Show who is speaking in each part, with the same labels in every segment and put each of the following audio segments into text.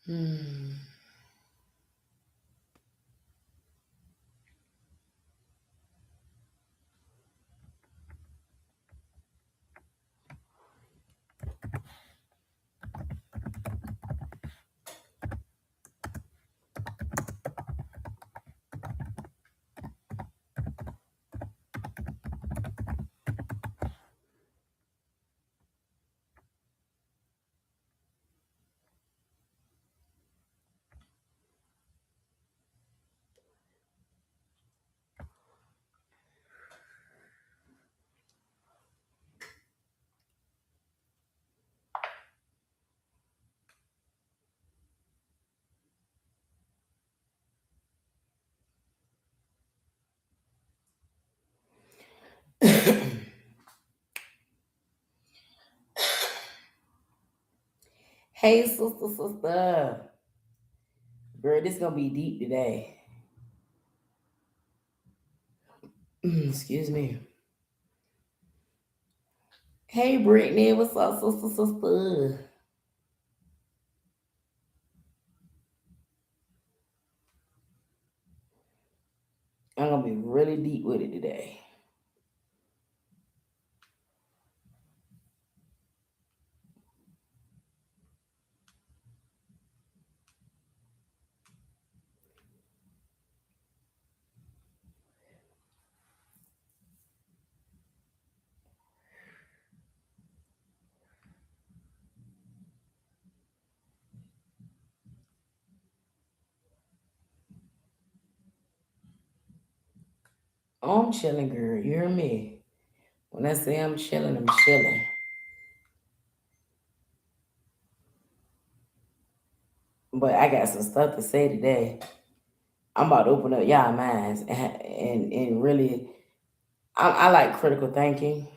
Speaker 1: Hmm. Hey, sister, sister. Girl, this gonna be deep today. Excuse me. Hey, Brittany, what's up, sister, sister? I'm gonna be really deep with it today. I'm chilling, girl. You hear me? When I say I'm chilling, I'm chilling. But I got some stuff to say today. I'm about to open up y'all minds and really, I like critical thinking,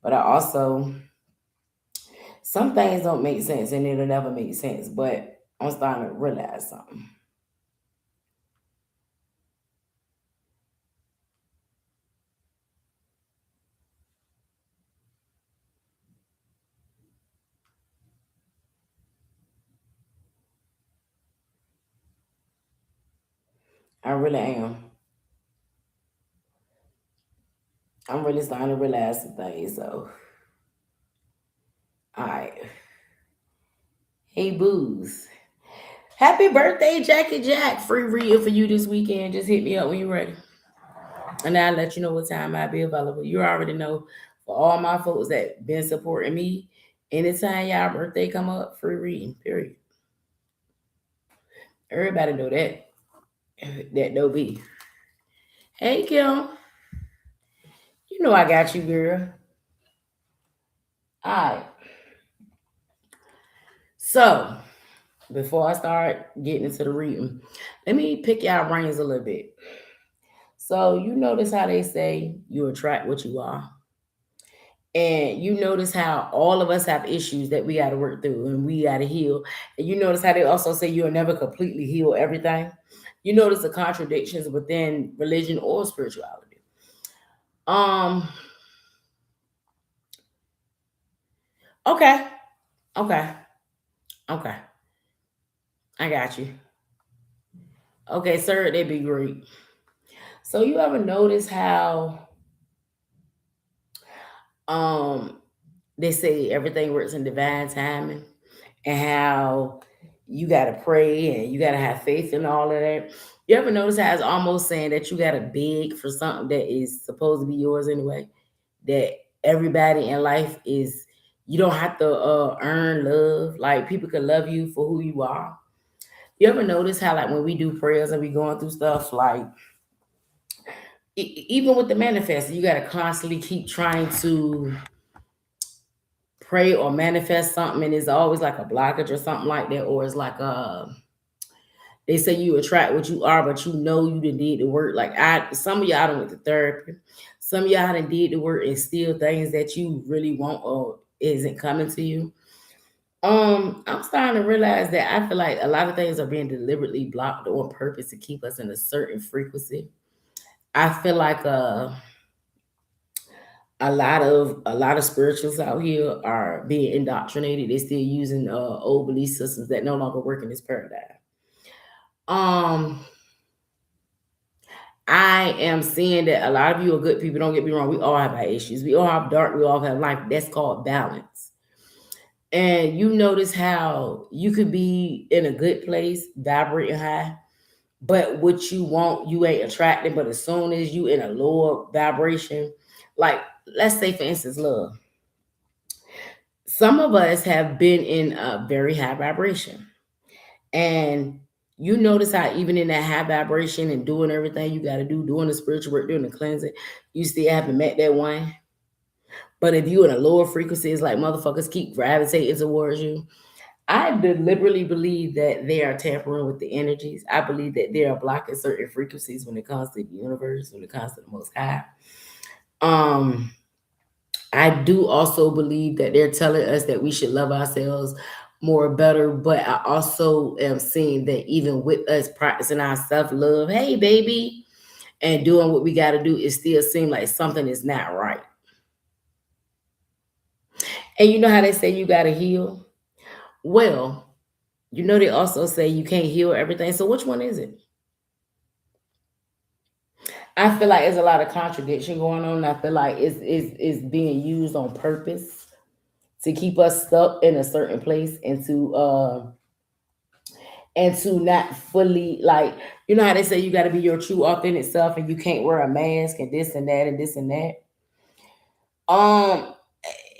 Speaker 1: but I also some things don't make sense and it'll never make sense. But I'm starting to realize something. I really am. I'm really starting to realize some things. So, all right. Hey, Booze. Happy birthday, Jackie Jack. Free reading for you this weekend. Just hit me up when you're ready. And I'll let you know what time I'll be available. You already know for all my folks that been supporting me. Anytime y'all birthday come up, free reading. Period. Everybody know that. That no be. Hey Kim, you know I got you, girl. Alright. So before I start getting into the reading, let me pick y'all brains a little bit. So you notice how they say you attract what you are. And you notice how all of us have issues that we got to work through and we got to heal. And you notice how they also say you'll never completely heal everything. You notice the contradictions within religion or spirituality. Um, okay, okay, okay. I got you. Okay, sir, that'd be great. So you ever notice how um they say everything works in divine timing and how you gotta pray and you gotta have faith and all of that. You ever notice how it's almost saying that you gotta beg for something that is supposed to be yours anyway? That everybody in life is you don't have to earn love. Like people can love you for who you are. You ever notice how like when we do prayers and we going through stuff like even with the manifest, you got to constantly keep trying to pray or manifest something, and it's always like a blockage or something like that, or it's like they say you attract what you are, but you know you didn't did the work. Like some of y'all done went to therapy, some of y'all done did the work, and still things that you really want or isn't coming to you. I'm starting to realize that I feel like a lot of things are being deliberately blocked on purpose to keep us in a certain frequency. I feel like a lot of spirituals out here are being indoctrinated. They're still using old belief systems that no longer work in this paradigm. Um, I am seeing that a lot of you are good people. Don't get me wrong. We all have our issues. We all have dark. We all have light. That's called balance. And you notice how you could be in a good place, vibrating high, but what you want, you ain't attracted. But as soon as you in a lower vibration, like let's say for instance, love. Some of us have been in a very high vibration. And you notice how even in that high vibration and doing everything you got to do, doing the spiritual work, doing the cleansing, you still haven't met that one. But if you in a lower frequency, it's like motherfuckers keep gravitating towards you. I deliberately believe that they are tampering with the energies. I believe that they are blocking certain frequencies when it comes to the universe, when it comes to the Most High. Um, I do also believe that they're telling us that we should love ourselves more better, but I also am seeing that even with us practicing our self-love, hey baby, and doing what we got to do, it still seems like something is not right. And you know how they say you got to heal? Well, you know they also say you can't heal everything. So which one is it? I feel like there's a lot of contradiction going on. I feel like it's being used on purpose to keep us stuck in a certain place and to not fully, like, you know how they say you got to be your true authentic self and you can't wear a mask and this and that and this and that. um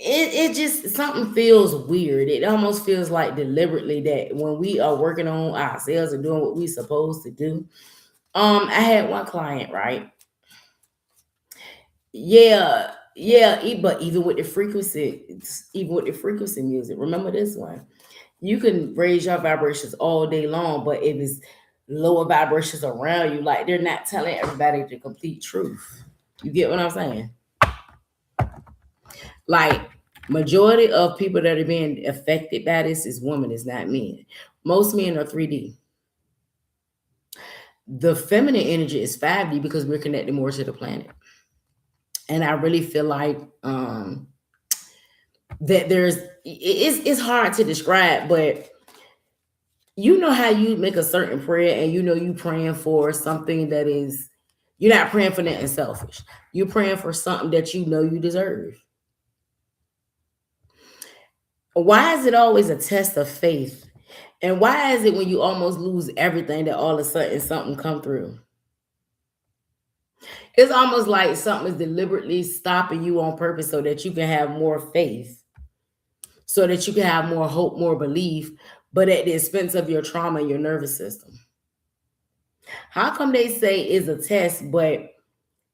Speaker 1: it just something feels weird. It almost feels like deliberately that when we are working on ourselves and doing what we supposed to do. I had one client, right? Yeah, yeah, but even with the frequency music, remember this one. You can raise your vibrations all day long, but if it's lower vibrations around you, like they're not telling everybody the complete truth. You get what I'm saying? Like majority of people that are being affected by this is women, is not men. Most men are 3D. The feminine energy is 5D because we're connected more to the planet. And I really feel like that it's hard to describe, but you know how you make a certain prayer and you know you praying for something that is, you're not praying for nothing selfish. You're praying for something that you know you deserve. Why is it always a test of faith? And why is it when you almost lose everything that all of a sudden something come through? It's almost like something is deliberately stopping you on purpose so that you can have more faith, so that you can have more hope, more belief, but at the expense of your trauma and your nervous system. How come they say it's a test, but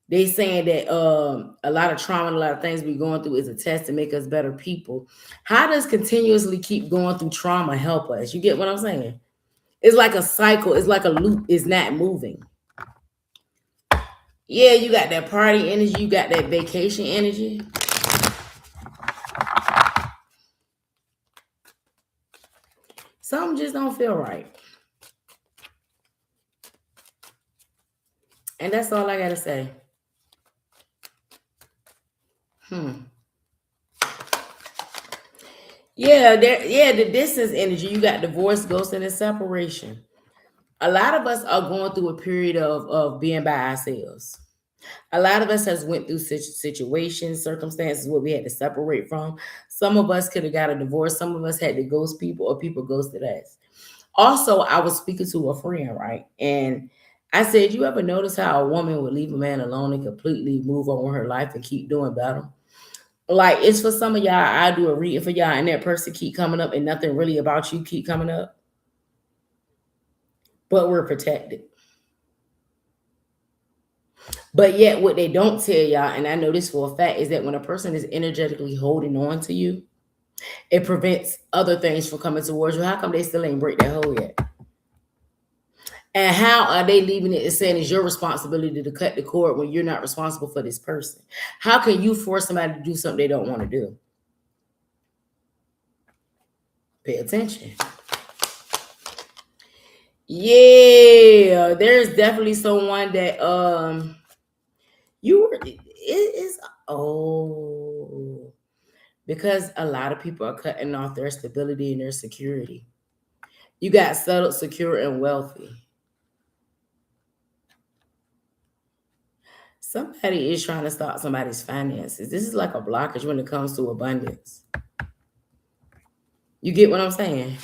Speaker 1: they saying that a lot of trauma and a lot of things we're going through is a test to make us better people? How does continuously keep going through trauma help us? You get what I'm saying? It's like a cycle. It's like a loop. It's not moving. Yeah, you got that party energy. You got that vacation energy. Something just don't feel right. And that's all I got to say. Hmm. Yeah, the distance energy. You got divorce, ghosting, and separation. A lot of us are going through a period of being by ourselves. A lot of us has went through situations, circumstances where we had to separate from. Some of us could have got a divorce. Some of us had to ghost people, or people ghosted us. Also, I was speaking to a friend, right? And I said, you ever notice how a woman would leave a man alone and completely move on with her life and keep doing better? Like it's for some of y'all, I do a reading for y'all, and that person keep coming up and nothing really about you keep coming up, but we're protected. But yet, what they don't tell y'all, and I know this for a fact, is that when a person is energetically holding on to you, it prevents other things from coming towards you. How come they still ain't break that hold yet? And how are they leaving it and saying it's your responsibility to cut the cord when you're not responsible for this person? How can you force somebody to do something they don't want to do? Pay attention. Yeah, there's definitely someone that you were. It is. Oh, because a lot of people are cutting off their stability and their security. You got settled, secure, and wealthy. Somebody is trying to stop somebody's finances. This is like a blockage when it comes to abundance. You get what I'm saying?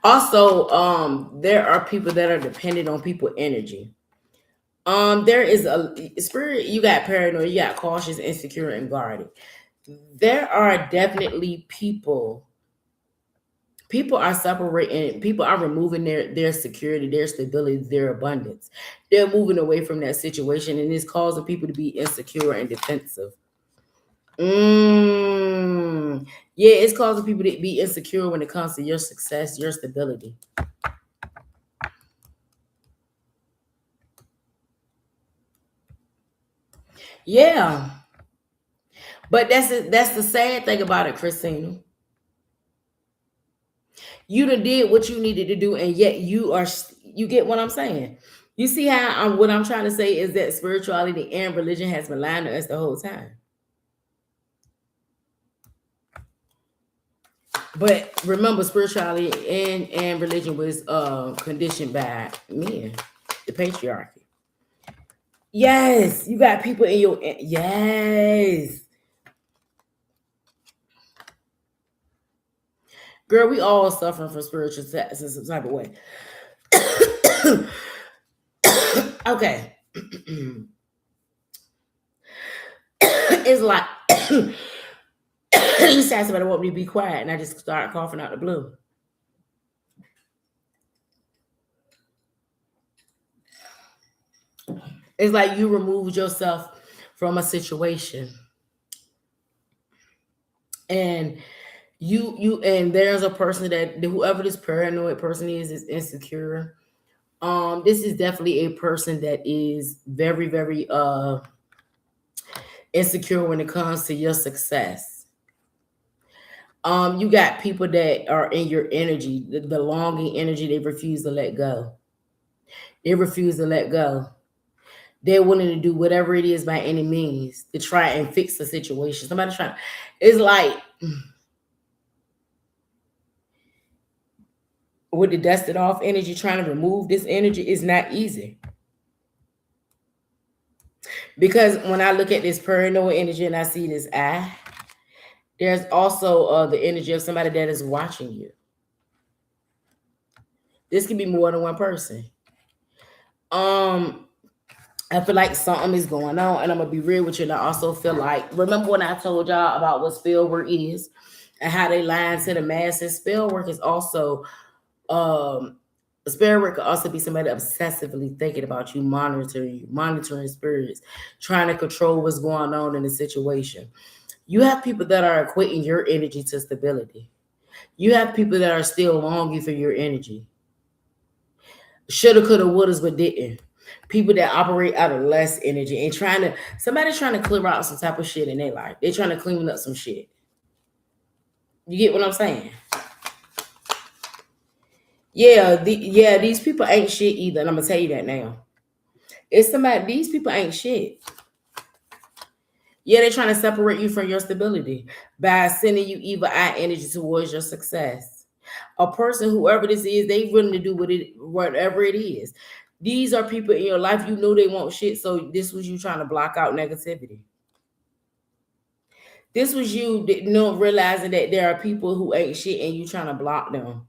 Speaker 1: Also, there are people that are dependent on people energy. There is a spirit, you got paranoid, you got cautious, insecure, and guarded. There are definitely people are separating, people are removing their security, their stability, their abundance. They're moving away from that situation, and it's causing people to be insecure and defensive. Mm, yeah, it's causing people to be insecure when it comes to your success, your stability. Yeah, but that's the sad thing about it, Christina. You done did what you needed to do, and yet you get what I'm saying. You see how what I'm trying to say is that spirituality and religion has been lying to us the whole time. But remember, spirituality and religion was conditioned by men, the patriarchy. Yes, you got people in your yes, girl. We all suffering from spiritual attacks in some type of way. Okay, it's like you said somebody want me to be quiet, and I just start coughing out the blue. It's like you removed yourself from a situation, and and there's a person that whoever this paranoid person is insecure. This is definitely a person that is very, very insecure when it comes to your success. You got people that are in your energy, the longing energy, they refuse to let go. They refuse to let go. They're willing to do whatever it is by any means to try and fix the situation. Somebody trying, it's like with the dusted off energy, trying to remove this energy is not easy. Because when I look at this paranoid energy and I see this eye, there's also the energy of somebody that is watching you. This can be more than one person. Um, I feel like something is going on, and I'm gonna be real with you. And I also feel like, remember when I told y'all about what spell work is and how they lie to the masses? Spell work is also um spell work could also be somebody obsessively thinking about you, monitoring spirits, trying to control what's going on in the situation. You have people that are equating your energy to stability. You have people that are still longing for your energy. Shoulda, coulda, wouldas, but didn't. People that operate out of less energy and somebody's trying to clear out some type of shit in their life. They're trying to clean up some shit. You get what I'm saying? Yeah, these people ain't shit either. And I'm gonna tell you that now. It's somebody, these people ain't shit. Yeah, they're trying to separate you from your stability by sending you evil eye energy towards your success. A person, whoever this is, they willing to do whatever it is. These are people in your life, you know they want shit, so this was you trying to block out negativity. This was you realizing that there are people who ain't shit and you trying to block them.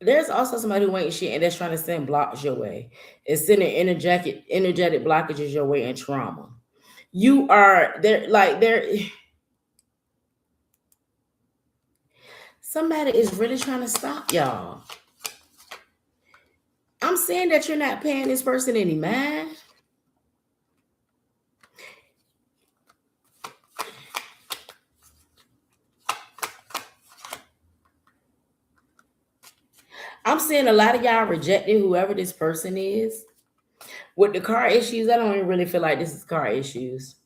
Speaker 1: There's also somebody who ain't shit and that's trying to send blocks your way. It's sending energetic blockages your way and trauma. You are there, like there. Somebody is really trying to stop y'all. I'm saying that you're not paying this person any mind. I'm seeing a lot of y'all rejecting whoever this person is. With the car issues, I don't even really feel like this is car issues.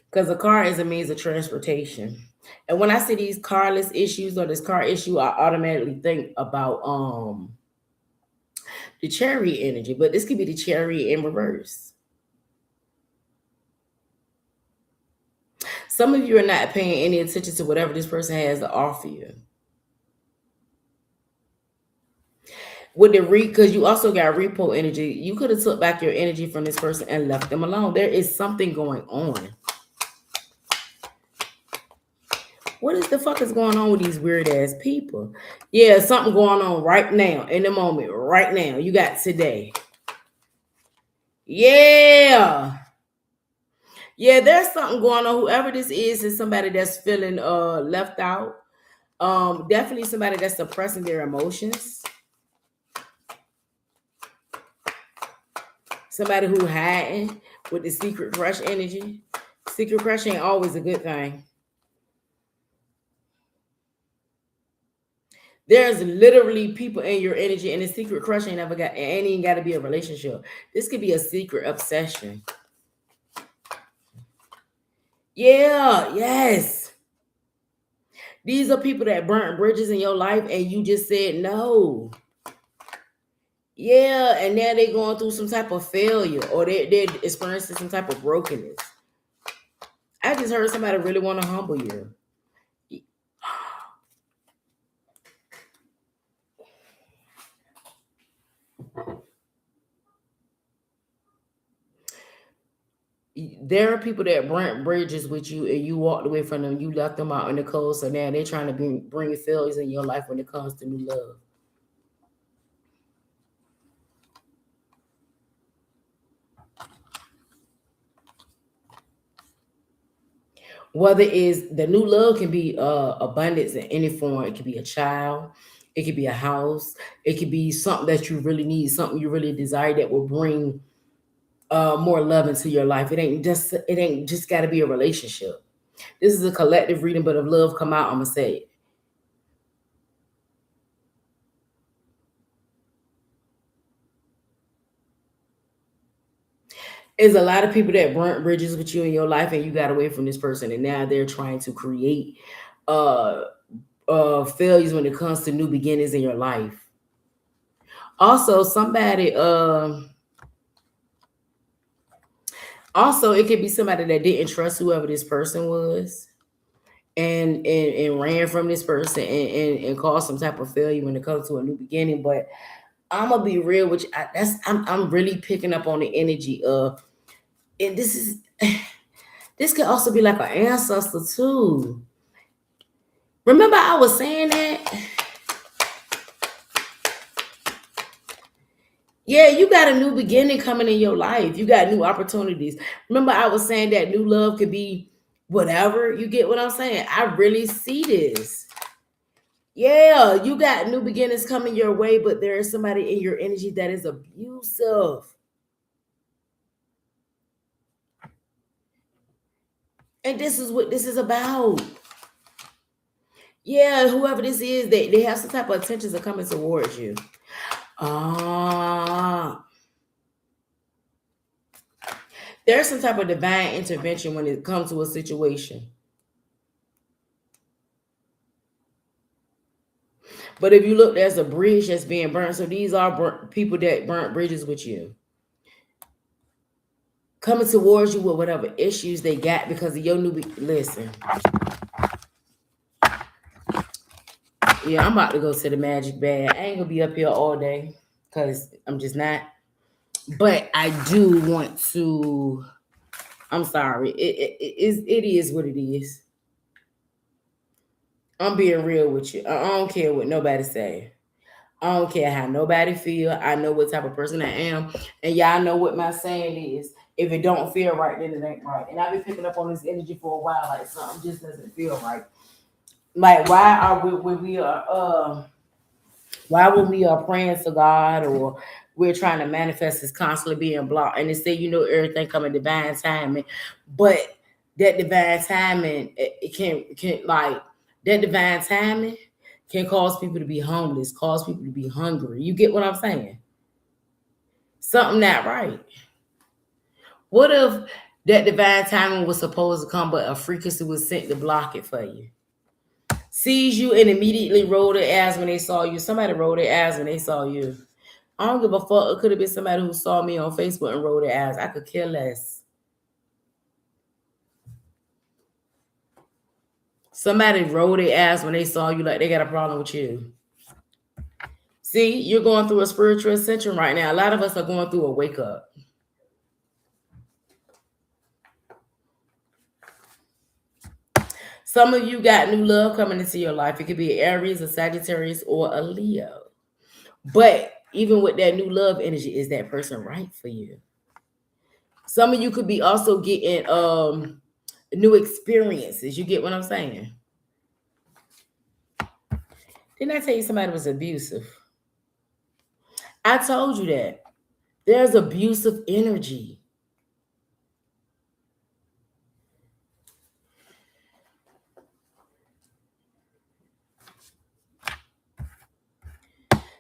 Speaker 1: Because a car is a means of transportation. And when I see these carless issues or this car issue, I automatically think about the chariot energy. But this could be the chariot in reverse. Some of you are not paying any attention to whatever this person has to offer you. With the because you also got repo energy. You could have took back your energy from this person and left them alone. There is something going on. What is the fuck is going on with these weird ass people? Yeah, something going on right now, in the moment, right now. You got today. Yeah. Yeah, there's something going on. Whoever this is somebody that's feeling left out. Definitely somebody that's suppressing their emotions. Somebody who hiding with the secret crush energy. Secret crush ain't always a good thing. There's literally people in your energy, and the secret crush ain't even got to be a relationship. This could be a secret obsession. Yeah, yes. These are people that burnt bridges in your life, and you just said no. Yeah, and now they're going through some type of failure, or they're experiencing some type of brokenness. I just heard somebody really want to humble you. There are people that burnt bridges with you and you walked away from them. You left them out in the cold. So now they're trying to bring failures in your life when it comes to new love. Whether it's the new love can be abundance in any form. It could be a child. It could be a house. It could be something that you really need, something you really desire that will bring more love into your life. It ain't just got to be a relationship. This is a collective reading, but if love come out, I'm gonna say it. There's a lot of people that burnt bridges with you in your life, and you got away from this person, and now they're trying to create uh failures when it comes to new beginnings in your life. Also, also it could be somebody that didn't trust whoever this person was, and ran from this person and caused some type of failure when it comes to a new beginning. But I'm gonna be real with you. I'm really picking up on the energy of, and this could also be like an ancestor too. Remember I was saying that? Yeah, you got a new beginning coming in your life. You got new opportunities. Remember I was saying that new love could be whatever. You get what I'm saying? I really see this. Yeah, you got new beginnings coming your way, but there is somebody in your energy that is abusive. And this is what this is about. Yeah, whoever this is, they have some type of intentions of coming towards you. Ah, there's some type of divine intervention when it comes to a situation. But if you look, there's a bridge that's being burned. So these are people that burnt bridges with you, coming towards you with whatever issues they got because of your listen. Yeah, I'm about to go to the magic bag. I ain't gonna be up here all day because I'm just not. But I do want to. I'm sorry. It is what it is. I'm being real with you. I don't care what nobody say. I don't care how nobody feel. I know what type of person I am, and y'all know what my saying is. If it don't feel right, then it ain't right. And I've been picking up on this energy for a while. Like something just doesn't feel right. Like why are we when we are why when we are praying to God or we're trying to manifest is constantly being blocked, and they say everything coming divine timing, but that divine timing it can like that divine timing can cause people to be homeless, cause people to be hungry. You get what I'm saying? Something not right. What if that divine timing was supposed to come, but a frequency was sent to block it for you? Sees you and immediately rolled their eyes when they saw you. Somebody rolled their eyes when they saw you. I don't give a fuck. It could have been somebody who saw me on Facebook and rolled their eyes. I could care less. Somebody rolled their ass when they saw you like they got a problem with you. See, you're going through a spiritual ascension right now. A lot of us are going through a wake up. Some of you got new love coming into your life. It could be Aries, a Sagittarius, or a Leo. But even with that new love energy, is that person right for you? Some of you could be also getting new experiences. You get what I'm saying? Didn't I tell you somebody was abusive? I told you that. There's abusive energy.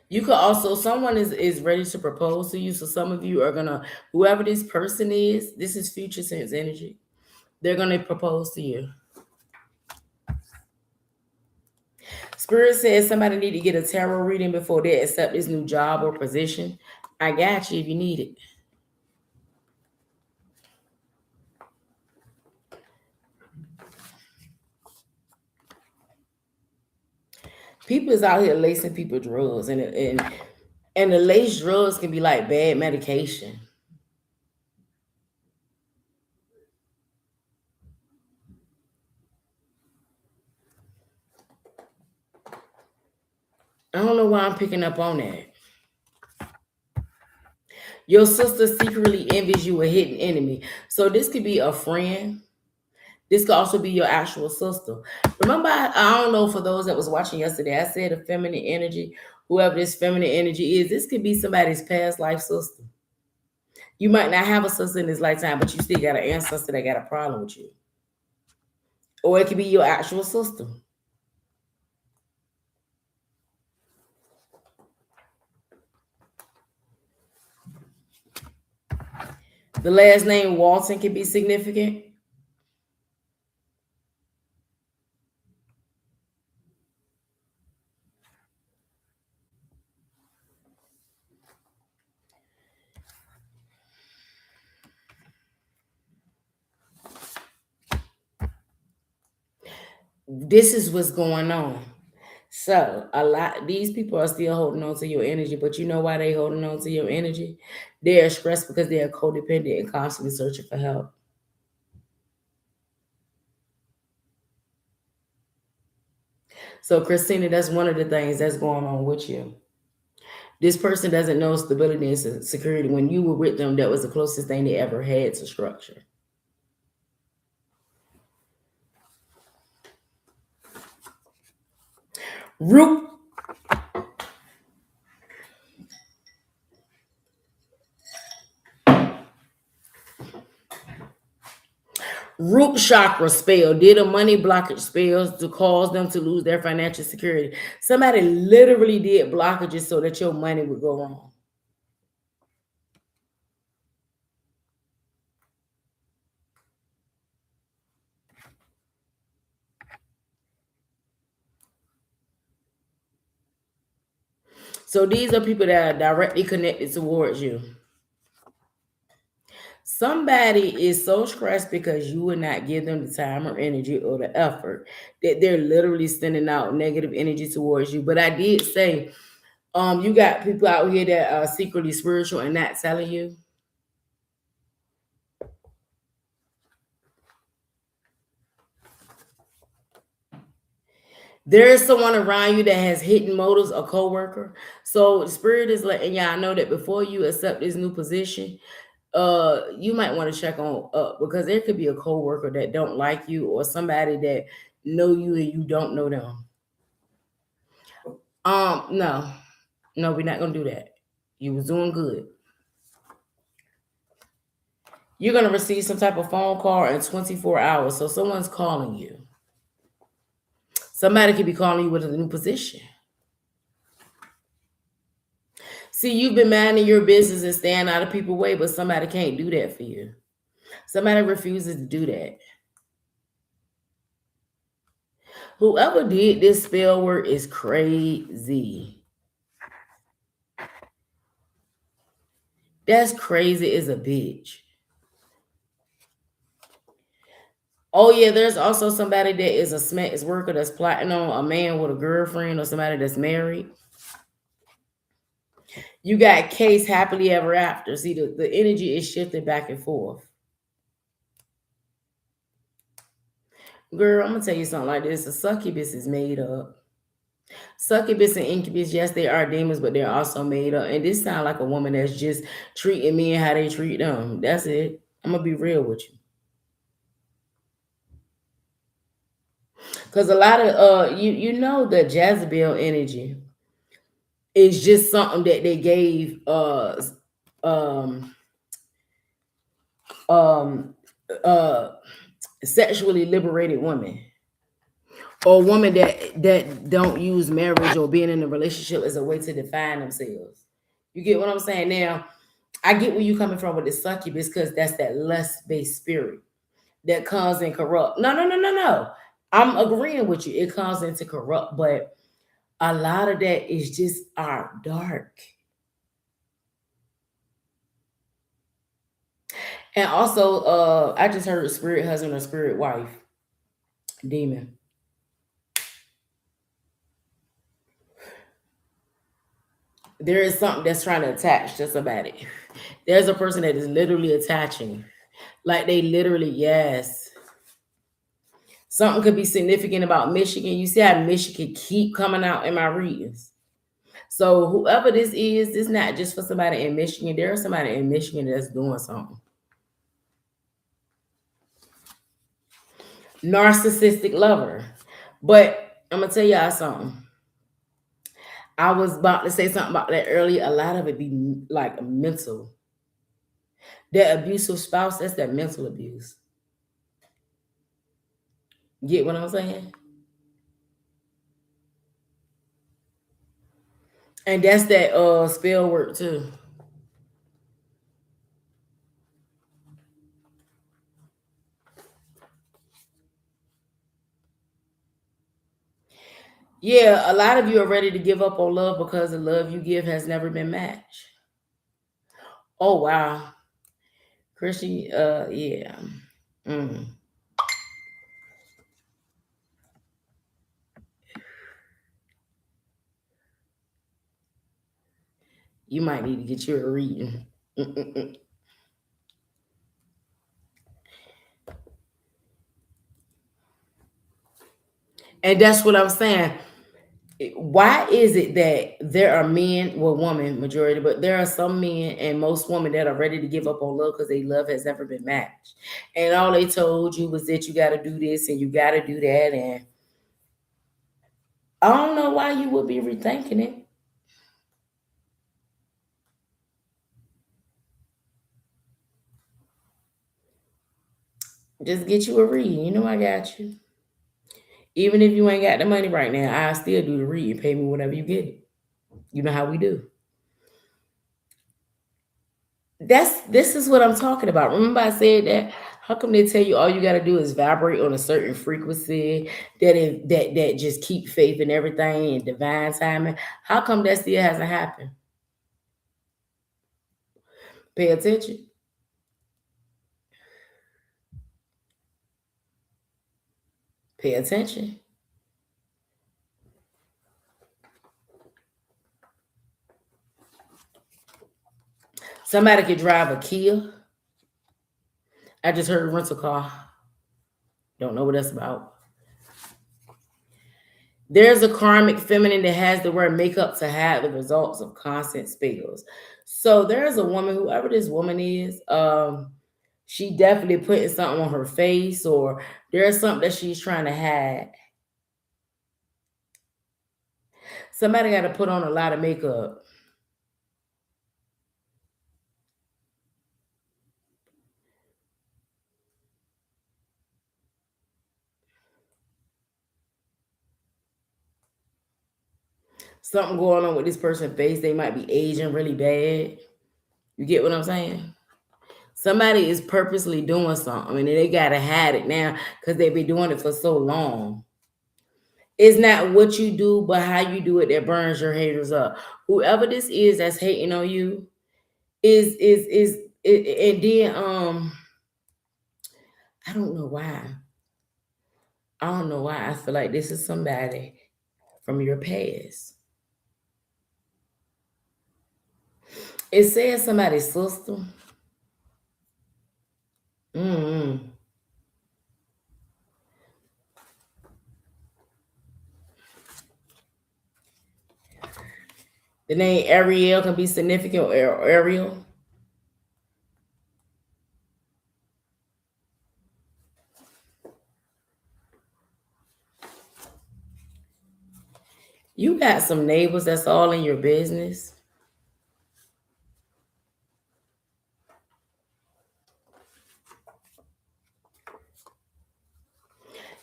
Speaker 1: You could also, someone is ready to propose to you. So some of you are gonna, whoever this person is, this is future sense energy. They're gonna propose to you. Spirit says somebody need to get a tarot reading before they accept this new job or position. I got you if you need it. People is out here lacing people drugs, and the laced drugs can be like bad medication. I don't know why I'm picking up on that. Your sister secretly envies you a hidden enemy. So this could be a friend. This could also be your actual sister. Remember, I don't know, for those that was watching yesterday, I said a feminine energy, whoever this feminine energy is, this could be somebody's past life sister. You might not have a sister in this lifetime, but you still got an ancestor that got a problem with you. Or it could be your actual sister. The last name Walton can be significant. This is what's going on. So a lot these people are still holding on to your energy, but you know why they holding on to your energy? They're stressed because they're codependent and constantly searching for help. So Christina, that's one of the things that's going on with you. This person doesn't know stability and security. When you were with them, that was the closest thing they ever had to structure. Root root chakra spell did a money blockage spells to cause them to lose their financial security. Somebody literally did blockages so that your money would go wrong. So these are people that are directly connected towards you. Somebody is so stressed because you would not give them the time or energy or the effort that they're literally sending out negative energy towards you. But I did say, you got people out here that are secretly spiritual and not telling you. There is someone around you that has hidden motives, a coworker. So the spirit is letting y'all know that before you accept this new position, you might want to check on because there could be a coworker that don't like you or somebody that know you and you don't know them. No, no, we're not gonna do that. You was doing good. You're gonna receive some type of phone call in 24 hours. So someone's calling you. Somebody could be calling you with a new position. See, you've been minding your business and staying out of people's way, but somebody can't do that for you. Somebody refuses to do that. Whoever did this spell work is crazy. That's crazy as a bitch. Oh yeah, there's also somebody that is a sex worker that's plotting on a man with a girlfriend or somebody that's married. You got case happily ever after. See, the energy is shifting back and forth. Girl, I'm gonna tell you something like this. A succubus is made up. Succubus and incubus, yes, they are demons, but they're also made up. And this sounds like a woman that's just treating men how they treat them. That's it. I'm gonna be real with you. Cause a lot of you know the Jezebel energy is just something that they gave um um uh sexually liberated women, or women that don't use marriage or being in a relationship as a way to define themselves. You get what I'm saying? Now, I get where you coming from with the succubus because that's that lust based spirit that comes and corrupt. No, no, no, no, no. I'm agreeing with you. It comes into corrupt, but a lot of that is just our dark. And also, I just heard spirit husband or spirit wife demon. There is something that's trying to attach to somebody. There's a person that is literally attaching. Like they literally, yes. Something could be significant about Michigan. You see how Michigan keep coming out in my readings. So whoever this is not just for somebody in Michigan. There is somebody in Michigan that's doing something. Narcissistic lover. But I'm gonna tell y'all something. I was about to say something about that earlier. A lot of it be like mental. That abusive spouse, that's that mental abuse. Get what I'm saying? And that's that spell work too. Yeah, a lot of you are ready to give up on love because the love you give has never been matched. Oh wow. Christian, yeah. Mm. You might need to get you a reading. Mm-mm-mm. And that's what I'm saying. Why is it that there are men, well, woman majority, but there are some men and most women that are ready to give up on love because their love has never been matched, and all they told you was that you got to do this and you got to do that, and I don't know why you would be rethinking it. Just get you a reading. You know I got you. Even if you ain't got the money right now, I still do the reading. Pay me whatever you get it. You know how we do. This is what I'm talking about. Remember I said that? How come they tell you all you gotta do is vibrate on a certain frequency that just keep faith in everything and divine timing? How come that still hasn't happened? Pay attention. Pay attention. Somebody could drive a Kia. I just heard rental car. Don't know what that's about. There's a karmic feminine that has the word makeup to hide the results of constant spells. So there's a woman, whoever this woman is, she definitely putting something on her face, or there's something that she's trying to hide. Somebody got to put on a lot of makeup. Something going on with this person's face. They might be aging really bad. You get what I'm saying? Somebody is purposely doing something and they got to hide it now because they've been doing it for so long. It's not what you do, but how you do it that burns your haters up. Whoever this is that's hating on you is and then I don't know why. I don't know why I feel like this is somebody from your past. It says somebody's sister. Mm-hmm. The name Ariel can be significant or Ariel. You got some neighbors that's all in your business.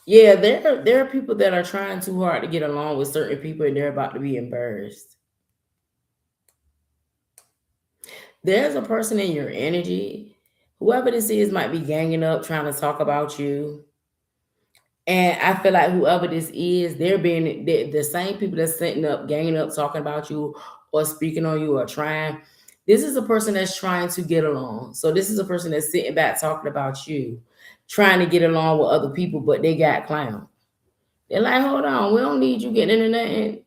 Speaker 1: Yeah, there are people that are trying too hard to get along with certain people and they're about to be embarrassed. There's a person in your energy. Whoever this is might be ganging up trying to talk about you. And I feel like whoever this is, they're being the same people that's sitting up, ganging up, talking about you or speaking on you or trying. This is a person that's trying to get along. So this is a person that's sitting back talking about you, trying to get along with other people, but they got clown. They're like, hold on, we don't need you getting into nothing.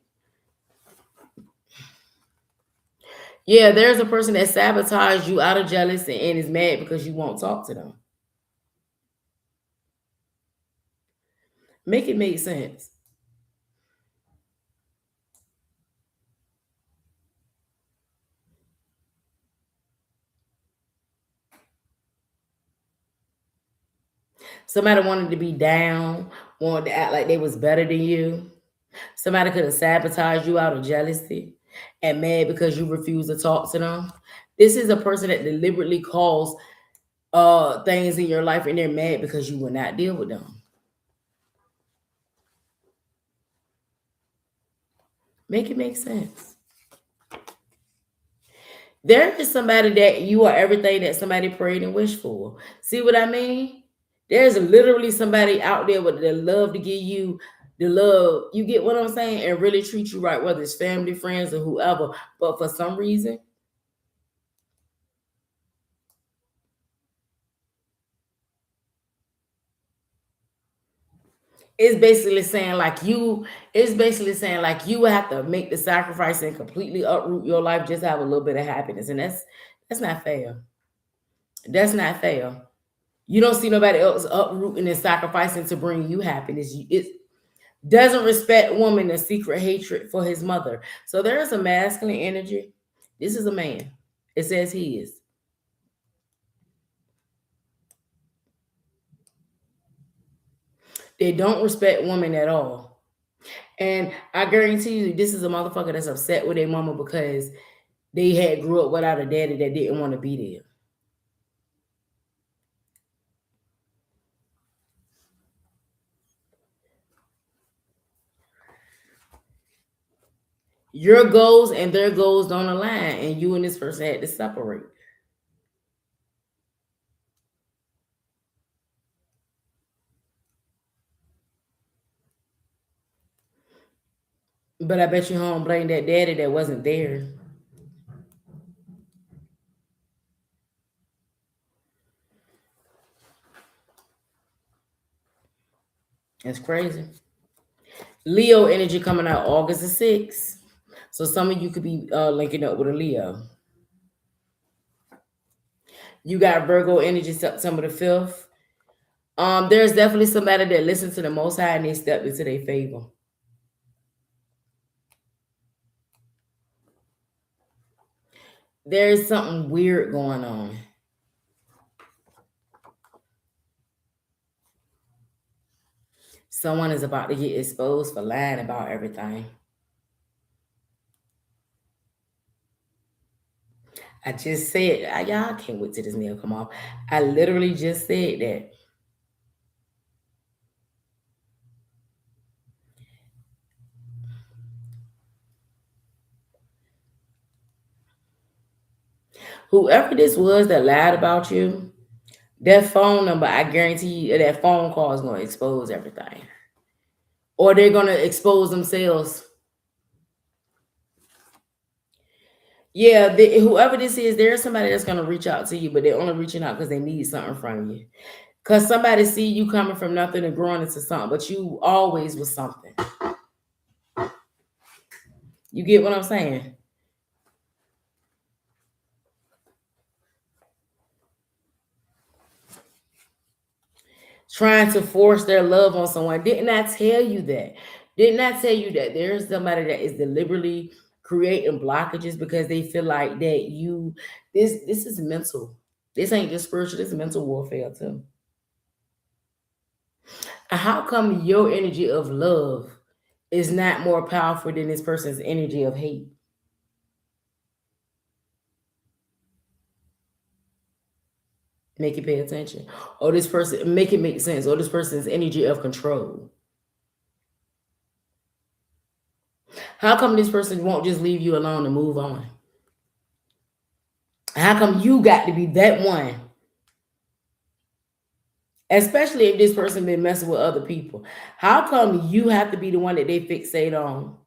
Speaker 1: Yeah, there's a person that sabotaged you out of jealousy and is mad because you won't talk to them. Make it make sense. Somebody wanted to be down, wanted to act like they was better than you. Somebody could have sabotaged you out of jealousy and mad because you refuse to talk to them. This is a person that deliberately calls things in your life and they're mad because you will not deal with them. Make it make sense. There is somebody that you are everything that somebody prayed and wished for. See what I mean? There's literally somebody out there with the love to give you the love. You get what I'm saying? And really treat you right, whether it's family, friends, or whoever. But for some reason, it's basically saying like it's basically saying like you would have to make the sacrifice and completely uproot your life just to have a little bit of happiness. And that's not fair. That's not fair. You don't see nobody else uprooting and sacrificing to bring you happiness. It doesn't respect woman a secret hatred for his mother. So there is a masculine energy. This is a man. It says he is. They don't respect women at all. And I guarantee you, this is a motherfucker that's upset with their mama because they had grew up without a daddy that didn't want to be there. Your goals and their goals don't align, and you and this person had to separate. But I bet you home blame that daddy that wasn't there. That's crazy. Leo energy coming out August the 6th. So some of you could be linking up with a Leo. You got Virgo energy September the 5th. There's definitely somebody that listened to the Most High and they stepped into their favor. There's something weird going on. Someone is about to get exposed for lying about everything. I just said, y'all can't wait till this nail come off. I literally just said that. Whoever this was that lied about you, that phone number, I guarantee you that phone call is going to expose everything. Or they're going to expose themselves. Yeah, whoever this is, there's somebody that's going to reach out to you, but they're only reaching out because they need something from you. Cause somebody see you coming from nothing and growing into something, but you always was something. You get what I'm saying? Trying to force their love on someone. Didn't I tell you that? Didn't I tell you that there's somebody that is deliberately creating blockages because they feel like that you this is mental. This ain't just spiritual, this is mental warfare too. And how come your energy of love is not more powerful than this person's energy of hate? Make it pay attention. Or this person make it make sense. Or this person's energy of control. How come this person won't just leave you alone and move on? How come you got to be that one? Especially if this person been messing with other people. How come you have to be the one that they fixate on?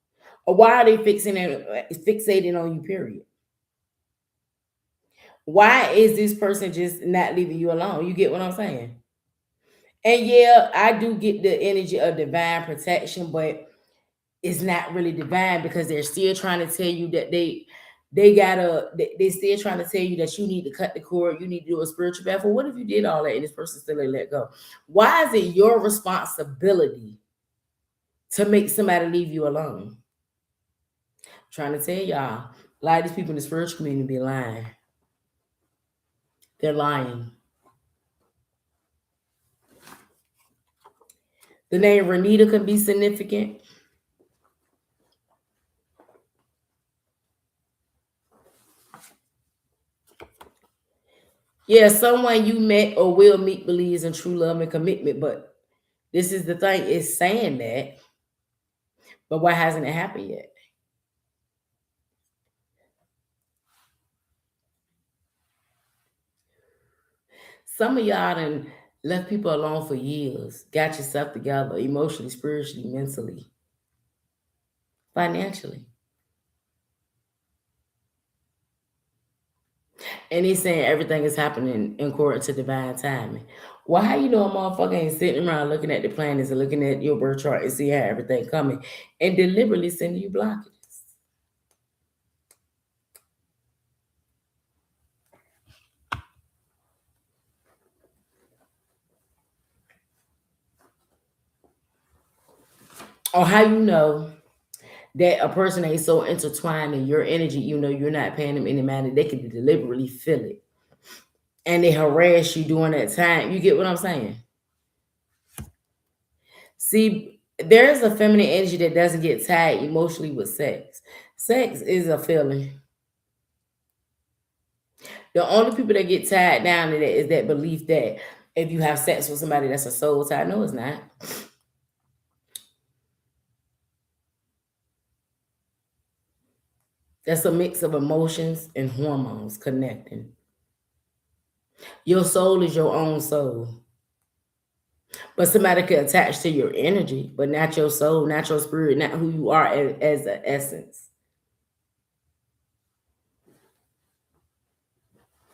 Speaker 1: Or why are they fixating on you, period? Why is this person just not leaving you alone? You get what I'm saying? And yeah, I do get the energy of divine protection, but it's not really divine because they're still trying to tell you that they still trying to tell you that you need to cut the cord, you need to do a spiritual bath. Well, what if you did all that and this person still ain't let go? Why is it your responsibility to make somebody leave you alone? I'm trying to tell y'all, a lot of these people in the spiritual community be lying. They're lying. The name Renita can be significant. Yeah, someone you met or will meet believes in true love and commitment, but this is the thing, it's saying that, but why hasn't it happened yet? Some of y'all done left people alone for years, got yourself together emotionally, spiritually, mentally, financially. And he's saying everything is happening in according to divine timing. Well, how you know a motherfucker ain't sitting around looking at the planets and looking at your birth chart and see how everything coming and deliberately sending you blockages? Or how you know that a person ain't so intertwined in your energy, you know you're not paying them any money, they can deliberately feel it. And they harass you during that time. You get what I'm saying? See, there's a feminine energy that doesn't get tied emotionally with sex. Sex is a feeling. The only people that get tied down to that is that belief that if you have sex with somebody that's a soul tie. No, it's not. That's a mix of emotions and hormones connecting. Your soul is your own soul. But somebody could attach to your energy, but not your soul, not your spirit, not who you are as an essence.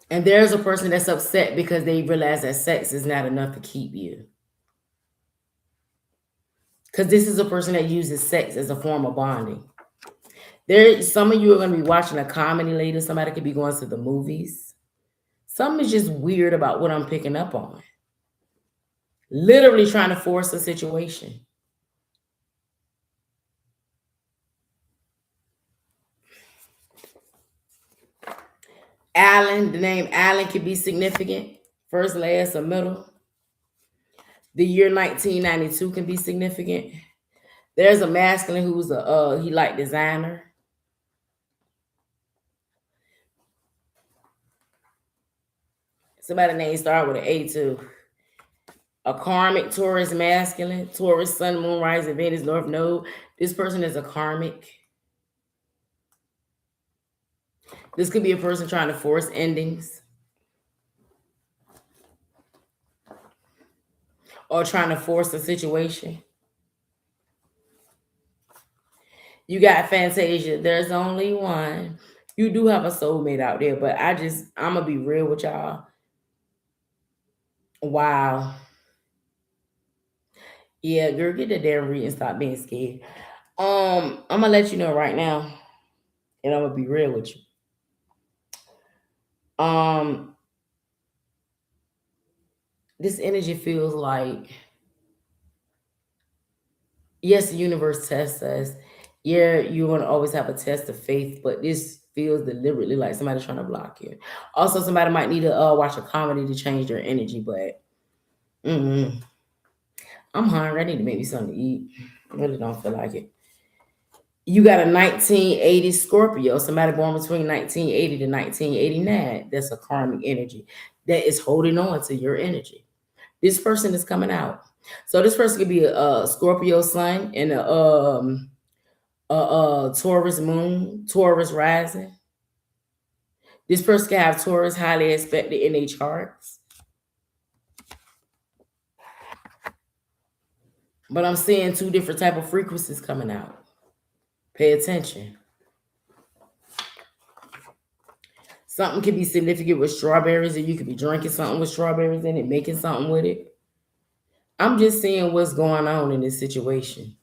Speaker 1: And there's a person that's upset because they realize that sex is not enough to keep you. Because this is a person that uses sex as a form of bonding. There, some of you are going to be watching a comedy later. Somebody could be going to the movies. Something is just weird about what I'm picking up on. Literally trying to force a situation. Allen, the name Allen can be significant. First, last, or middle. The year 1992 can be significant. There's a masculine who's he like designer. Somebody name start with an A too. A karmic Taurus masculine, Taurus sun, moon, rising, Venus, north node. This person is a karmic. This could be a person trying to force endings or trying to force a situation. You got Fantasia. There's only one. You do have a soulmate out there, but I'm gonna be real with y'all. Wow. Yeah, girl, get the damn read and stop being scared. I'm gonna let you know right now, and I'm gonna be real with you. Um, this energy feels like, yes, the universe tests us. Yeah, you're gonna always have a test of faith, but this feels deliberately like somebody's trying to block you. Also, somebody might need to watch a comedy to change their energy, but mm I'm hungry. I need to make me something to eat. I really don't feel like it. You got a 1980 Scorpio, somebody born between 1980 to 1989. That's a karmic energy that is holding on to your energy. This person is coming out. So this person could be a Scorpio sun and a Taurus moon, Taurus rising. This person can have Taurus highly expected in their charts. But I'm seeing two different type of frequencies coming out. Pay attention. Something could be significant with strawberries, and you could be drinking something with strawberries in it, making something with it. I'm just seeing what's going on in this situation.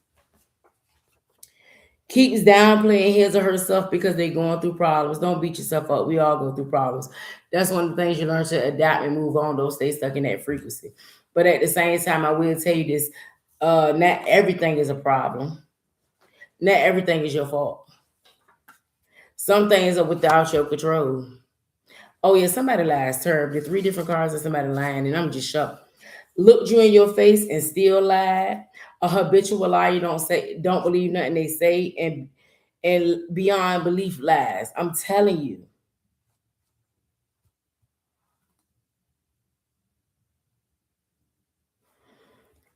Speaker 1: Keeps downplaying his or herself because they're going through problems. Don't beat yourself up. We all go through problems. That's one of the things you learn to adapt and move on. Don't stay stuck in that frequency. But at the same time, I will tell you this: not everything is a problem. Not everything is your fault. Some things are without your control. Oh yeah, somebody last term did three different cards and somebody lying, and I'm just shocked. Looked you in your face and still lied. A habitual liar don't believe nothing they say, and beyond belief lies. I'm telling you.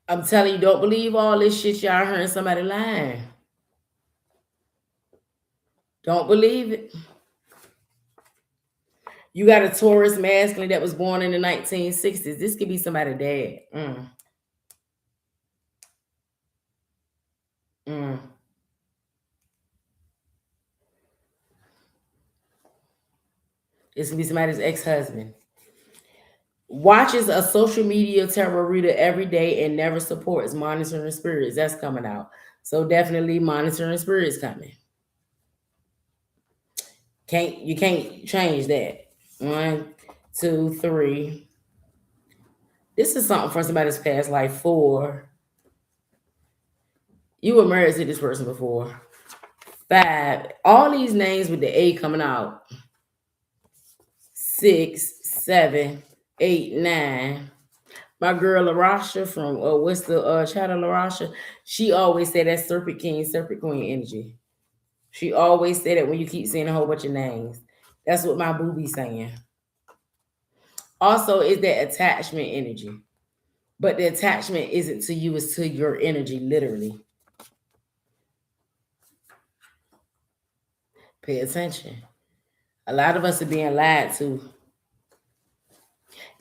Speaker 1: I'm telling you, don't believe all this shit y'all hearing somebody lying. Don't believe it. You got a Taurus masculine that was born in the 1960s. This could be somebody dead. Mm. This could be somebody's ex-husband. Watches a social media tarot reader every day and never supports monitoring spirits. That's coming out. So definitely monitoring spirits coming. You can't change that. One, two, three. This is something for somebody's past life. Four. You were married to this person before. Five. All these names with the A coming out. Six, seven, eight, nine. My girl Larasha from what's the child of Larasha? She always said that Serpent King, Serpent Queen energy. She always said that when you keep saying a whole bunch of names. That's what my boo be saying. Also, is that attachment energy. But the attachment isn't to you, it's to your energy, literally. Pay attention. A lot of us are being lied to.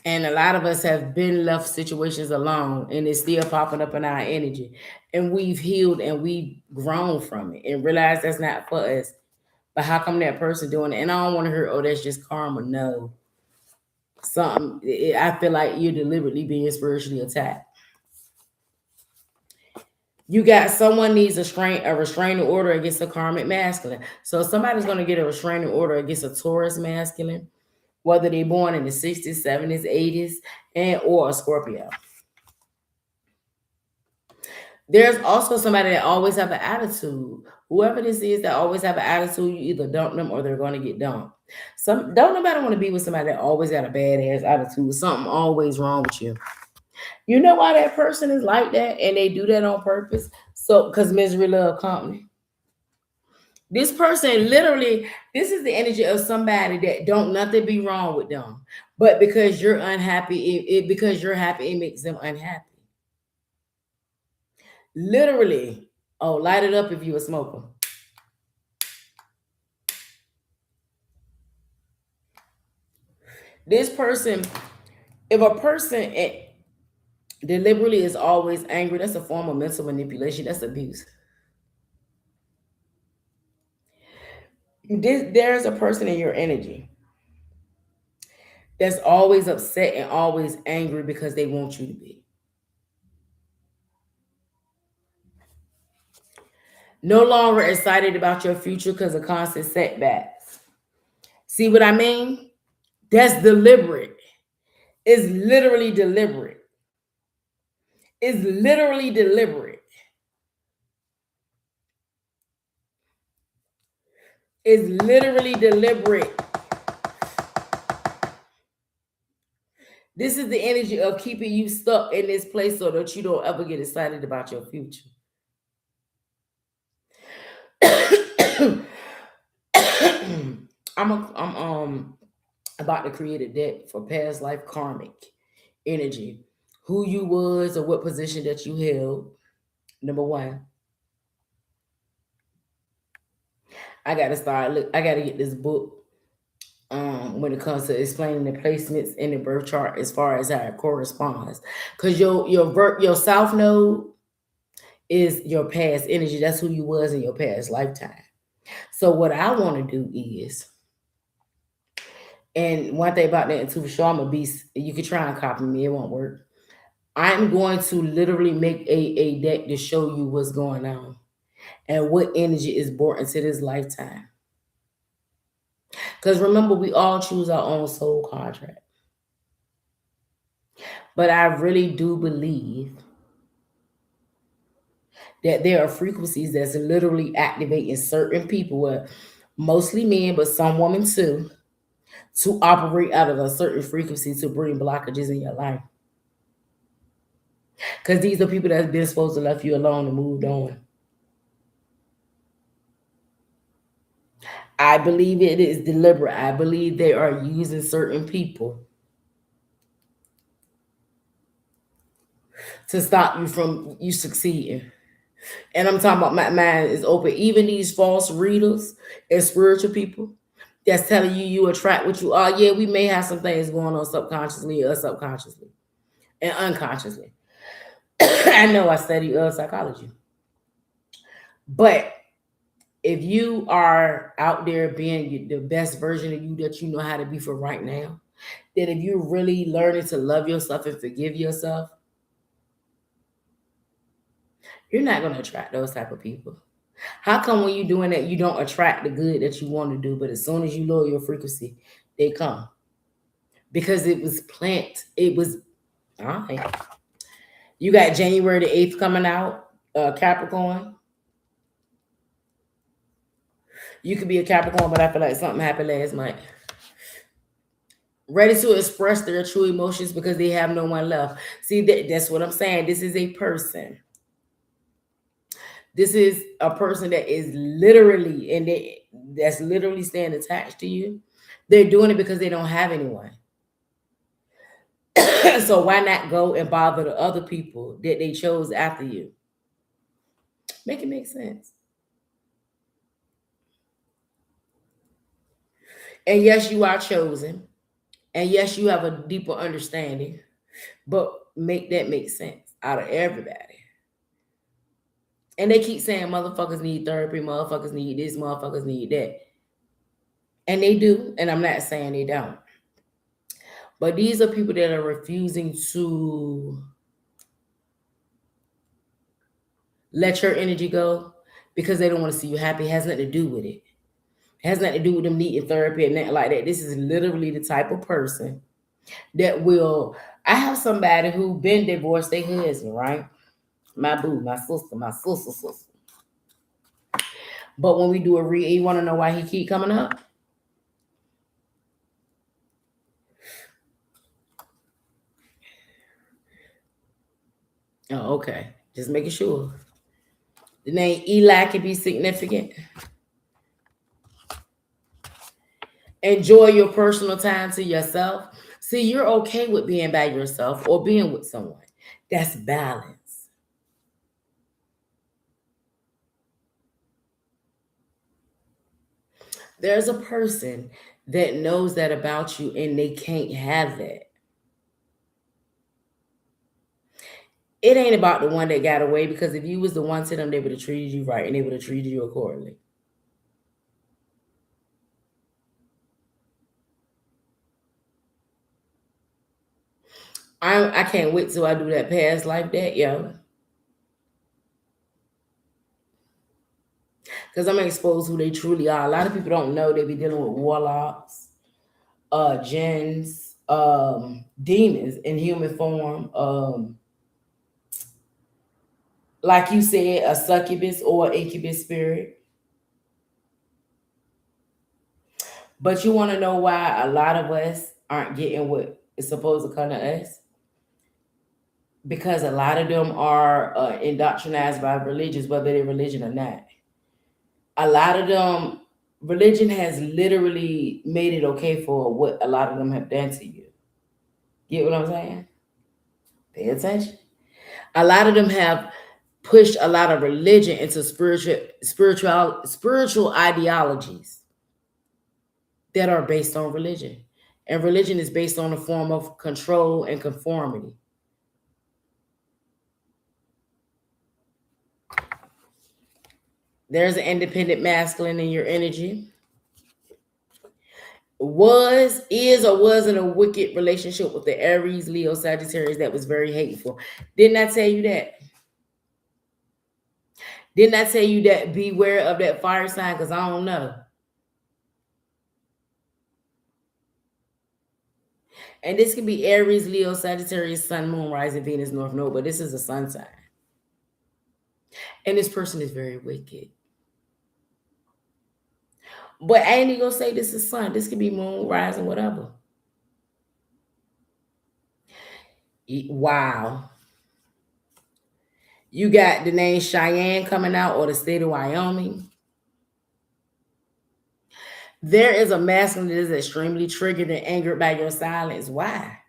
Speaker 1: And a lot of us have been left situations alone and it's still popping up in our energy. And we've healed and we've grown from it and realized that's not for us. But how come that person doing it? And I don't want to hear, oh, that's just karma. No. I feel like you're deliberately being spiritually attacked. You got someone needs a restraining order against a karmic masculine. So somebody's going to get a restraining order against a Taurus masculine, whether they're born in the 60s, 70s, 80s, and or a Scorpio. There's also somebody that always have an attitude. Whoever this is that always have an attitude, you either dump them or they're going to get dumped. Some don't nobody want to be with somebody that always got a badass attitude. Something always wrong with you. You know why that person is like that, and they do that on purpose. So, because misery love company. This person literally, this is the energy of somebody that don't nothing be wrong with them, but because you're unhappy, because you're happy, it makes them unhappy. Literally, oh, light it up if you a smoker. This person, if a person deliberately is always angry, that's a form of mental manipulation. That's abuse. There's a person in your energy that's always upset and always angry because they want you to be. No longer excited about your future because of constant setbacks. See what I mean? That's deliberate. It's literally deliberate. It's literally deliberate. It's literally deliberate. This is the energy of keeping you stuck in this place so that you don't ever get excited about your future. I'm about to create a deck for past life karmic energy. Who you was or what position that you held. Number one. I gotta start look, I gotta get this book when it comes to explaining the placements in the birth chart as far as how it corresponds. Because your south node is your past energy. That's who you was in your past lifetime. So what I want to do is, and one thing about that too, for sure, I'm a beast. You can try and copy me, it won't work. I'm going to literally make a deck to show you what's going on and what energy is brought into this lifetime. Because remember, we all choose our own soul contract. But I really do believe that there are frequencies that's literally activating certain people, mostly men, but some women too, to operate out of a certain frequency to bring blockages in your life. Because these are people that's been supposed to left you alone and moved on. I believe it is deliberate. I believe they are using certain people to stop you from you succeeding. And I'm talking about my mind is open. Even these false readers and spiritual people that's telling you you attract what you are. Yeah, we may have some things going on subconsciously or subconsciously and unconsciously. I know I study psychology. But if you are out there being the best version of you that you know how to be for right now, that if you're really learning to love yourself and forgive yourself, you're not going to attract those type of people. How come when you're doing that, you don't attract the good that you want to do, but as soon as you lower your frequency, they come? Because it was plant. It was, all right. You got January the 8th coming out, Capricorn. You could be a Capricorn, but I feel like something happened last month. Ready to express their true emotions because they have no one left. See, that's what I'm saying. This is a person. This is a person that is literally, and that's literally staying attached to you. They're doing it because they don't have anyone. So why not go and bother the other people that they chose after you? Make it make sense. And yes, you are chosen. And yes, you have a deeper understanding. But make that make sense out of everybody. And they keep saying motherfuckers need therapy, motherfuckers need this, motherfuckers need that. And they do. And I'm not saying they don't. But these are people that are refusing to let your energy go because they don't want to see you happy. It has nothing to do with it. It has nothing to do with them needing therapy and nothing like that. This is literally the type of person that will. I have somebody who been divorced their husband, right? My boo, my sister. But when we do a read, you want to know why he keep coming up? Oh, okay. Just making sure. The name Eli can be significant. Enjoy your personal time to yourself. See, you're okay with being by yourself or being with someone. That's balance. There's a person that knows that about you and they can't have that. It ain't about the one that got away because if you was the one to them, they would have treated you right and they would have treated you accordingly. I can't wait till I do that past life that, yo. Because I'm gonna expose who they truly are. A lot of people don't know they be dealing with warlocks, jinns, demons in human form, like you said, a succubus or incubus spirit. But you want to know why a lot of us aren't getting what is supposed to come to us? Because a lot of them are indoctrinated by religions, whether they're religion or not. A lot of them, religion has literally made it okay for what a lot of them have done to you. Get what I'm saying? Pay attention. A lot of them have pushed a lot of religion into spiritual ideologies that are based on religion. And religion is based on a form of control and conformity. There's an independent masculine in your energy. Is or wasn't a wicked relationship with the Aries, Leo, Sagittarius that was very hateful. Didn't I tell you that? Didn't I tell you that beware of that fire sign? Because I don't know. And this can be Aries, Leo, Sagittarius, Sun, Moon, Rising, Venus, North Node, but this is a sun sign. And this person is very wicked. But I ain't even gonna say this is sun. This could be moon, rising, whatever. Wow. You got the name Cheyenne coming out or the state of Wyoming. There is a masculine that is extremely triggered and angered by your silence. Why?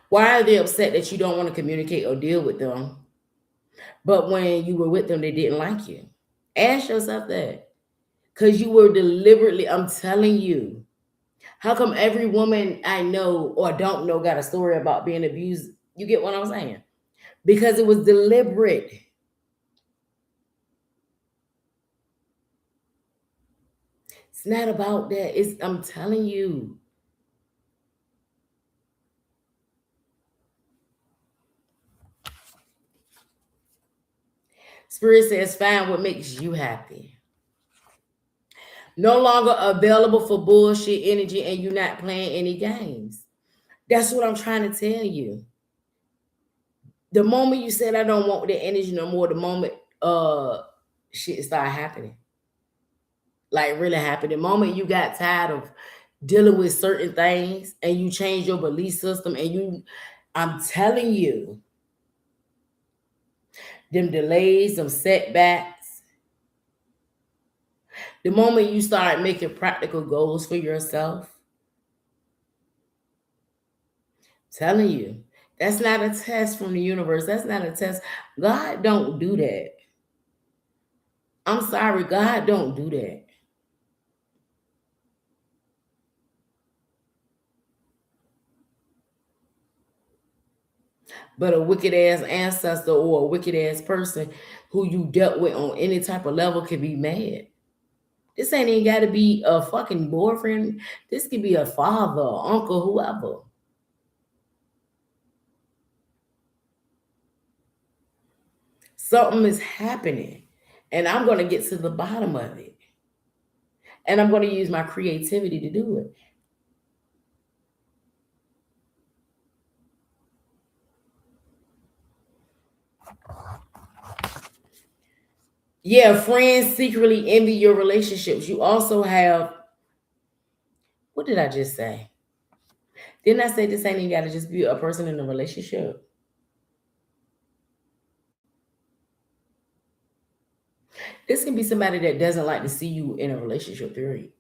Speaker 1: Why are they upset that you don't want to communicate or deal with them? But when you were with them, they didn't like you. Ask yourself that. Because you were deliberately, I'm telling you. How come every woman I know or don't know got a story about being abused? You get what I'm saying? Because it was deliberate. It's not about that. I'm telling you. Spirit says, find what makes you happy. No longer available for bullshit energy and you're not playing any games. That's what I'm trying to tell you. The moment you said I don't want that energy no more, the moment shit started happening. Like really happening. The moment you got tired of dealing with certain things and you change your belief system I'm telling you, them delays, them setbacks, the moment you start making practical goals for yourself, telling you, that's not a test from the universe. That's not a test. God don't do that. I'm sorry, God don't do that. But a wicked ass ancestor or a wicked ass person who you dealt with on any type of level can be mad. This ain't even got to be a fucking boyfriend. This could be a father, uncle, whoever. Something is happening, and I'm going to get to the bottom of it. And I'm going to use my creativity to do it. Yeah, friends secretly envy your relationships. You also have, what did I just say? Didn't I say this ain't even got to just be a person in a relationship? This can be somebody that doesn't like to see you in a relationship, period.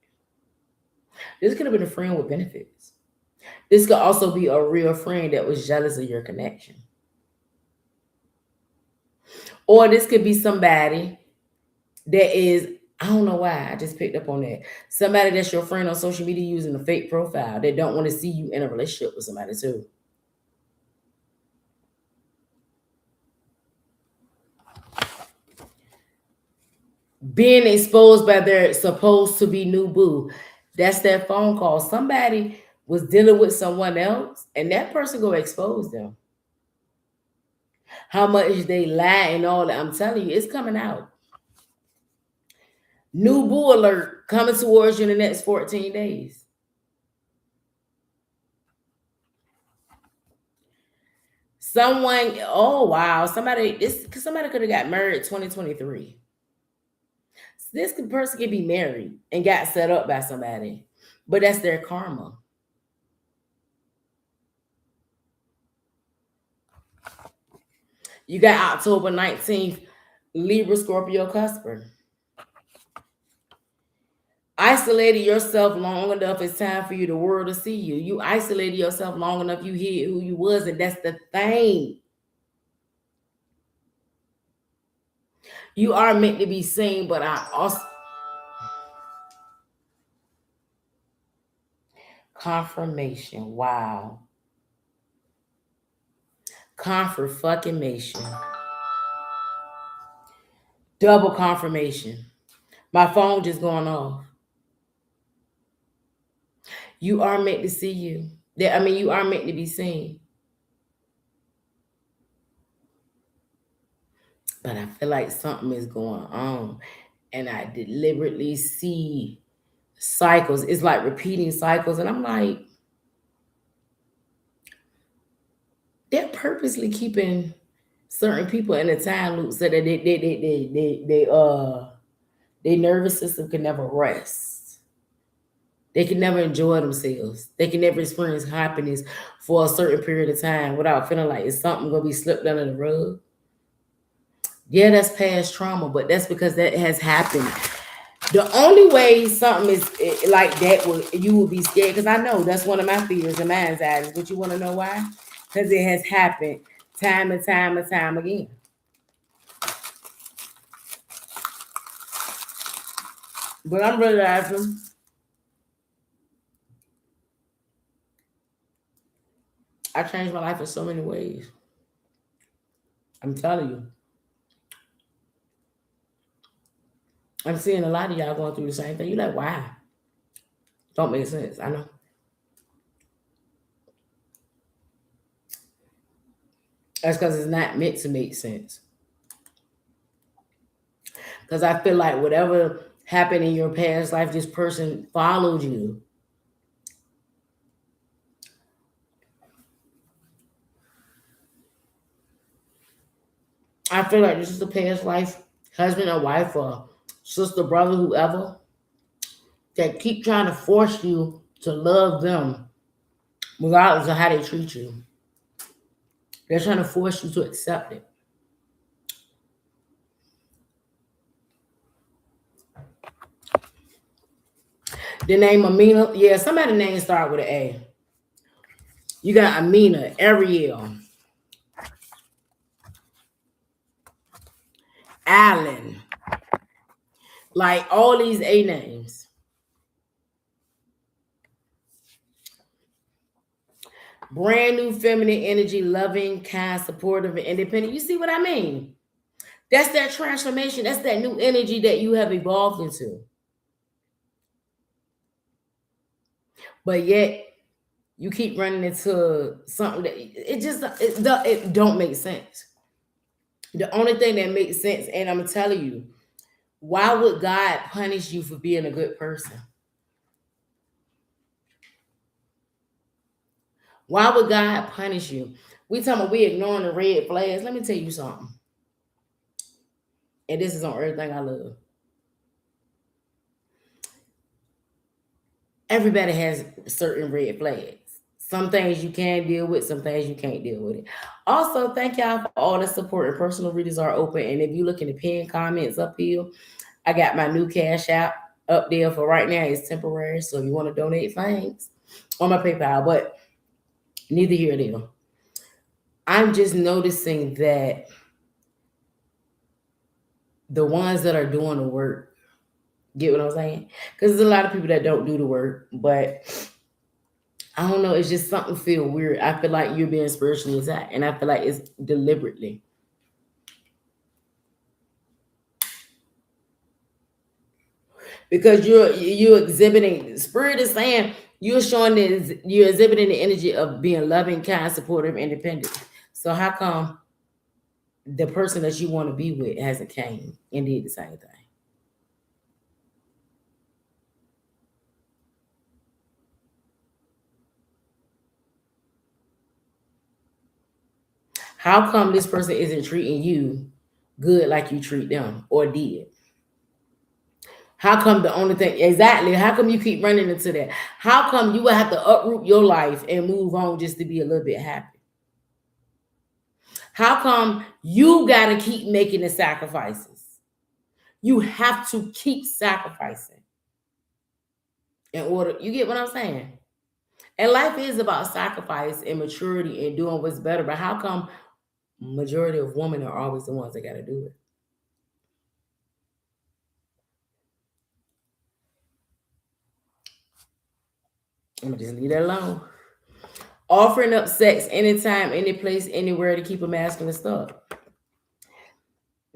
Speaker 1: This could have been a friend with benefits. This could also be a real friend that was jealous of your connection. Or this could be somebody that is, I don't know why, I just picked up on that. Somebody that's your friend on social media using a fake profile that don't want to see you in a relationship with somebody too. Being exposed by their supposed to be new boo. That's that phone call. Somebody was dealing with someone else, and that person go expose them. How much they lie and all that. I'm telling you, it's coming out. New boo alert coming towards you in the next 14 days. Someone, oh wow, somebody could have got married 2023. This person could be married and got set up by somebody, but that's their karma. You got October 19th, Libra, Scorpio, Cusper. Isolated yourself long enough, it's time for you the world to see you. You isolated yourself long enough, you hid who you was, and that's the thing. You are meant to be seen, but I also confirmation. Wow. Confirmation. Double confirmation. My phone just going off. You are meant to see you. You are meant to be seen. But I feel like something is going on. And I deliberately see cycles. It's like repeating cycles. And I'm like, they're purposely keeping certain people in a time loop so that their nervous system can never rest. They can never enjoy themselves. They can never experience happiness for a certain period of time without feeling like it's something gonna be slipped under the rug. Yeah, that's past trauma, but that's because that has happened. The only way something is like that, you will be scared, because I know that's one of my fears and my anxieties. But you want to know why? Because it has happened time and time and time again. But I'm realizing I changed my life in so many ways. I'm telling you. I'm seeing a lot of y'all going through the same thing. You're like, why? Don't make sense. I know. That's because it's not meant to make sense. Because I feel like whatever happened in your past life, this person followed you. I feel like this is the past life, husband or wife or sister, brother, whoever, that keep trying to force you to love them regardless of how they treat you. They're trying to force you to accept it. The name Amina, yeah, somebody's name start with an A. You got Amina, Ariel, Allen, like all these A names. Brand new feminine energy, loving, kind, supportive, and independent. You see what I mean? That's that transformation. That's that new energy that you have evolved into. But yet you keep running into something that it don't make sense. The only thing that makes sense, and I'm telling you, why would God punish you for being a good person? Why would God punish you? We talking about we ignoring the red flags. Let me tell you something. And this is on everything I love. Everybody has certain red flags. Some things you can deal with, some things you can't deal with it. Also, thank y'all for all the support, and personal readings are open. And if you look in the pinned comments up here, I got my new cash app up there for right now. It's temporary. So if you want to donate, thanks, on my PayPal. But neither here nor there. I'm just noticing that the ones that are doing the work, get what I'm saying? Because there's a lot of people that don't do the work, but I don't know. It's just something feel weird. I feel like you're being spiritually attacked, and I feel like it's deliberately. because you're exhibiting. Spirit is saying you're showing that you're exhibiting the energy of being loving, kind, supportive, independent. So how come the person that you want to be with hasn't came and did the same thing? How come this person isn't treating you good like you treat them or did? How come the only thing exactly? How come you keep running into that? How come you will have to uproot your life and move on just to be a little bit happy? How come you got to keep making the sacrifices? You have to keep sacrificing in order. You get what I'm saying? And life is about sacrifice and maturity and doing what's better. But how come majority of women are always the ones that got to do it? I'm gonna just leave that alone. Offering up sex anytime, any place, anywhere to keep a masculine stuck.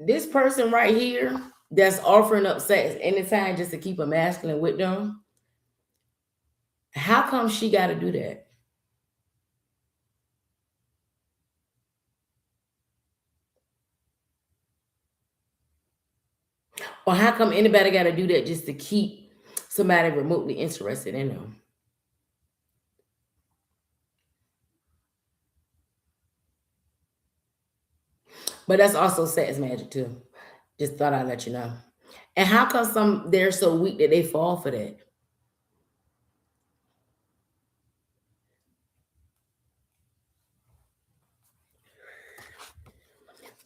Speaker 1: This person right here that's offering up sex anytime just to keep a masculine with them, how come she got to do that? Or how come anybody got to do that just to keep somebody remotely interested in them? But that's also sex magic too. Just thought I'd let you know. And how come some they're so weak that they fall for that?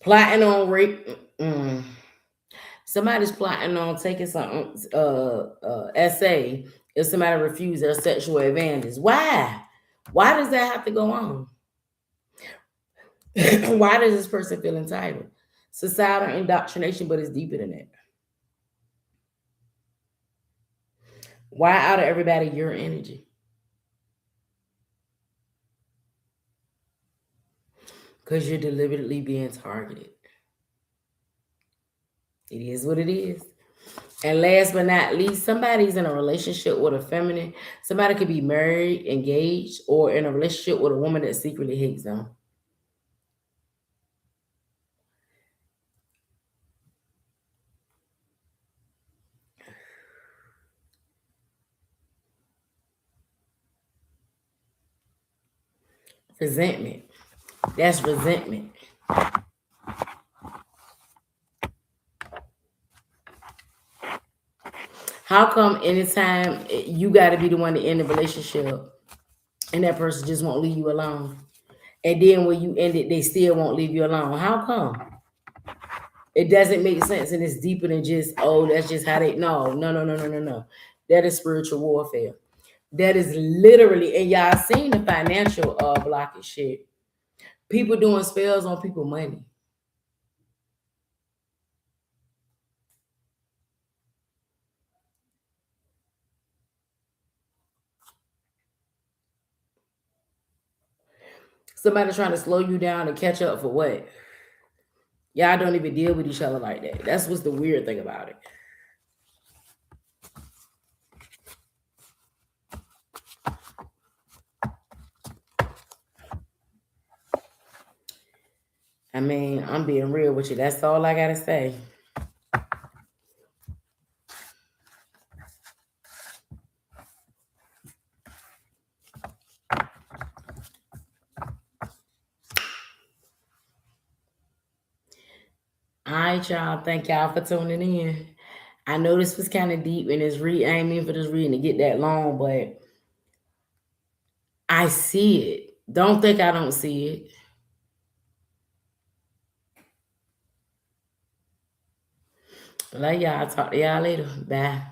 Speaker 1: Plotting on rape. Somebody's plotting on taking some essay if somebody refuses their sexual advantage. Why? Why does that have to go on? Why does this person feel entitled? Societal indoctrination, but it's deeper than that. Why out of everybody your energy? Because you're deliberately being targeted. It is what it is. And last but not least, somebody's in a relationship with a feminine. Somebody could be married, engaged, or in a relationship with a woman that secretly hates them. Resentment. That's resentment. How come anytime you got to be the one to end the relationship and that person just won't leave you alone? And then when you end it, they still won't leave you alone. How come? It doesn't make sense and it's deeper than just, oh, that's just how they. No, no, no, no, no, no, no. That is spiritual warfare. That is literally, and y'all seen the financial blockage shit. People doing spells on people money. Somebody trying to slow you down and catch up for what? Y'all don't even deal with each other like that. That's what's the weird thing about it. I mean, I'm being real with you. That's all I gotta say. All right, y'all. Thank y'all for tuning in. I know this was kind of deep and it's I ain't mean for this reading to get that long, but I see it. Don't think I don't see it. Love y'all. Talk to y'all later. Bye.